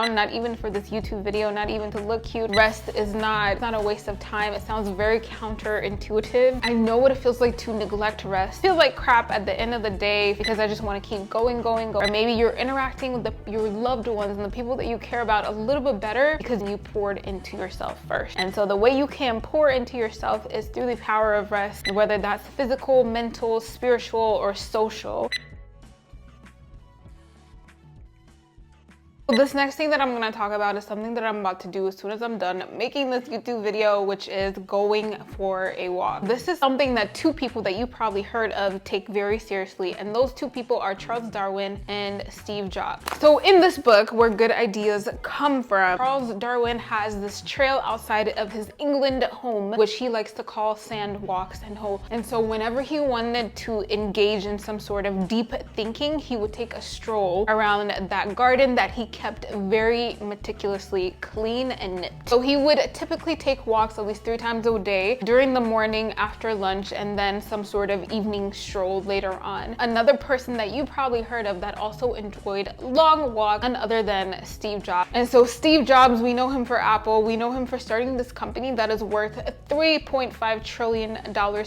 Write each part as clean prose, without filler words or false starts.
Not even for this YouTube video, not even to look cute. Rest is not a waste of time. It sounds very counterintuitive. I know what it feels like to neglect rest. It feels like crap at the end of the day because I just want to keep going. Or maybe you're interacting with your loved ones and the people that you care about a little bit better because you poured into yourself first. And so the way you can pour into yourself is through the power of rest, whether that's physical, mental, spiritual, or social. This next thing that I'm going to talk about is something that I'm about to do as soon as I'm done making this YouTube video, which is going for a walk. This is something that two people that you probably heard of take very seriously, and those two people are Charles Darwin and Steve Jobs. So in this book, Where Good Ideas Come From, Charles Darwin has this trail outside of his England home, which he likes to call sand walks and home. And so whenever he wanted to engage in some sort of deep thinking, he would take a stroll around that garden that he kept very meticulously clean and knit. So he would typically take walks at least 3 times a day, during the morning, after lunch, and then some sort of evening stroll later on. Another person that you probably heard of that also enjoyed long walks, none other than Steve Jobs. And so Steve Jobs, we know him for Apple. We know him for starting this company that is worth $3.5 trillion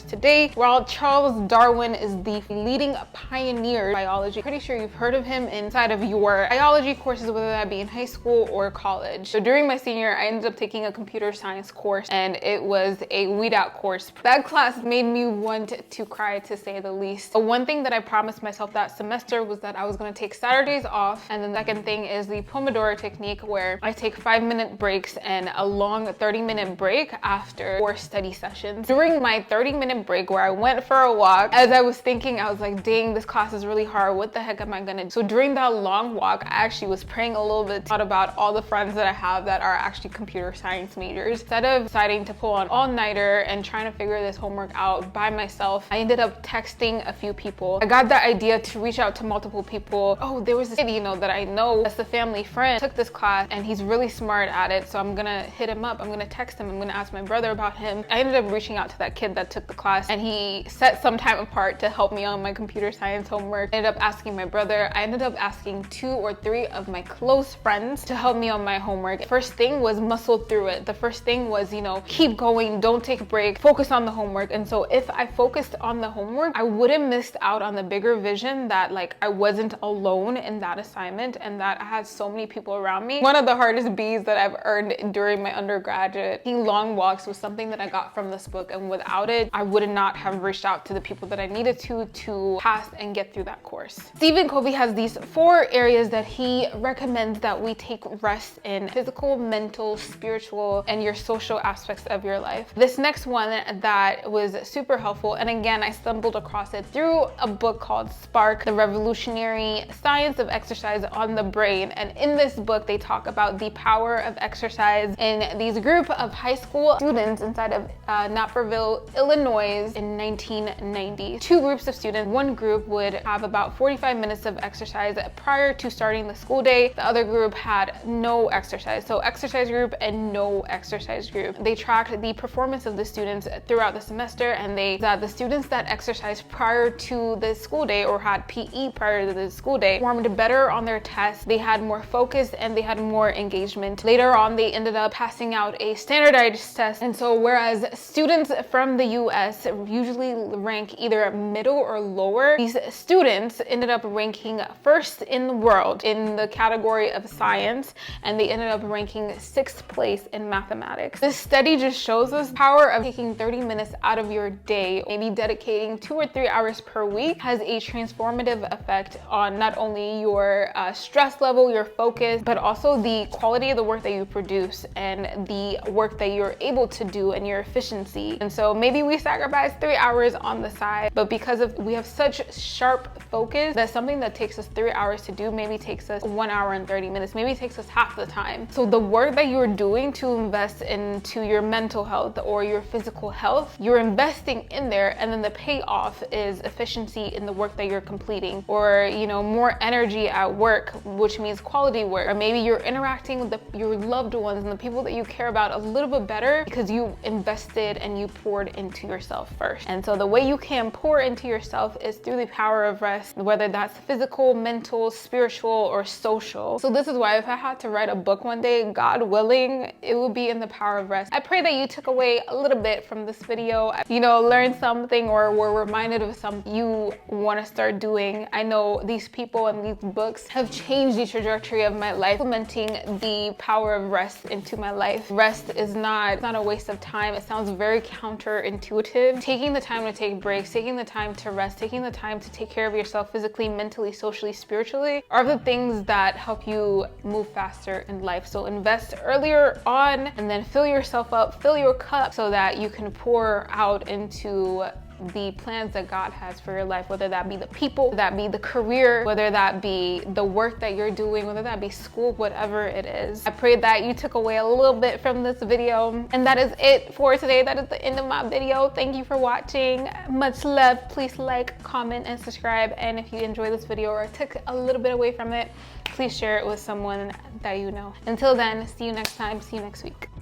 today, while Charles Darwin is the leading pioneer in biology. Pretty sure you've heard of him inside of your biology courses, whether that be in high school or college. So during my senior year, I ended up taking a computer science course, and it was a weed out course. That class made me want to cry, to say the least. But one thing that I promised myself that semester was that I was going to take Saturdays off, and the second thing is the Pomodoro technique, where I take 5-minute breaks and a long 30-minute break after 4 study sessions. During my 30-minute break where I went for a walk, as I was thinking, I was like, dang, this class is really hard. What the heck am I gonna do? So during that long walk, I actually was praying a little bit, thought about all the friends that I have that are actually computer science majors. Instead of deciding to pull on all-nighter and trying to figure this homework out by myself, I ended up texting a few people. I got the idea to reach out to multiple people. Oh, there was this kid, that I know that's a family friend, took this class and he's really smart at it, so I'm gonna hit him up. I'm gonna text him. I'm gonna ask my brother about him. I ended up reaching out to that kid that took the class, and he set some time apart to help me on my computer science homework. I ended up asking my brother. I ended up asking 2 or 3 of my close friends to help me on my homework. First thing was muscle through it. The first thing was, keep going, don't take a break, focus on the homework. And so if I focused on the homework, I wouldn't missed out on the bigger vision that I wasn't alone in that assignment and that I had so many people around me. One of the hardest B's that I've earned during my undergraduate, taking long walks, was something that I got from this book, and without it, I would not have reached out to the people that I needed to pass and get through that course. Stephen Covey has these 4 areas that he recommends that we take rest in: physical, mental, spiritual, and your social aspects of your life. This next one that was super helpful, and again, I stumbled across it through a book called Spark, The Revolutionary Science of Exercise on the Brain. And in this book, they talk about the power of exercise in these group of high school students inside of Naperville, Illinois in 1990. 2 groups of students. One group would have about 45 minutes of exercise prior to starting the school day. The other group had no exercise. So exercise group and no exercise group. They tracked the performance of the students throughout the semester, and the students that exercised prior to the school day or had PE prior to the school day performed better on their tests. They had more focus and they had more engagement. Later on, they ended up passing out a standardized test. And so whereas students from the US usually rank either middle or lower, these students ended up ranking first in the world in the category of science, and they ended up ranking 6th place in mathematics. This study just shows us the power of taking 30 minutes out of your day, maybe dedicating 2 or 3 hours per week, has a transformative effect on not only your stress level, your focus, but also the quality of the work that you produce and the work that you're able to do and your efficiency. And so maybe we sacrifice 3 hours on the side, but because we have such sharp focus, that something that takes us 3 hours to do maybe takes us 1 hour and 30 minutes, maybe takes us half the time. So the work that you're doing to invest into your mental health or your physical health, you're investing in there, and then the payoff is efficiency in the work that you're completing, or more energy at work, which means quality work, or maybe you're interacting with your loved ones and the people that you care about a little bit better because you invested and you poured into yourself first. And so the way you can pour into yourself is through the power of rest, whether that's physical, mental, spiritual, or social. essential. So this is why if I had to write a book one day, God willing, it would be in the power of rest. I pray that you took away a little bit from this video, you know, learned something or were reminded of something you want to start doing. I know these people and these books have changed the trajectory of my life, implementing the power of rest into my life. Rest is not a waste of time. It sounds very counterintuitive. Taking the time to take breaks, taking the time to rest, taking the time to take care of yourself physically, mentally, socially, spiritually are the things that help you move faster in life. So invest earlier on and then fill yourself up, fill your cup so that you can pour out into the plans that God has for your life, whether that be the people, whether that be the career, whether that be the work that you're doing, whether that be school, whatever it is. I pray that you took away a little bit from this video. And that is it for today. That is the end of my video. Thank you for watching. Much love. Please like, comment, and subscribe. And if you enjoyed this video or took a little bit away from it, please share it with someone that you know. Until then, see you next time. See you next week.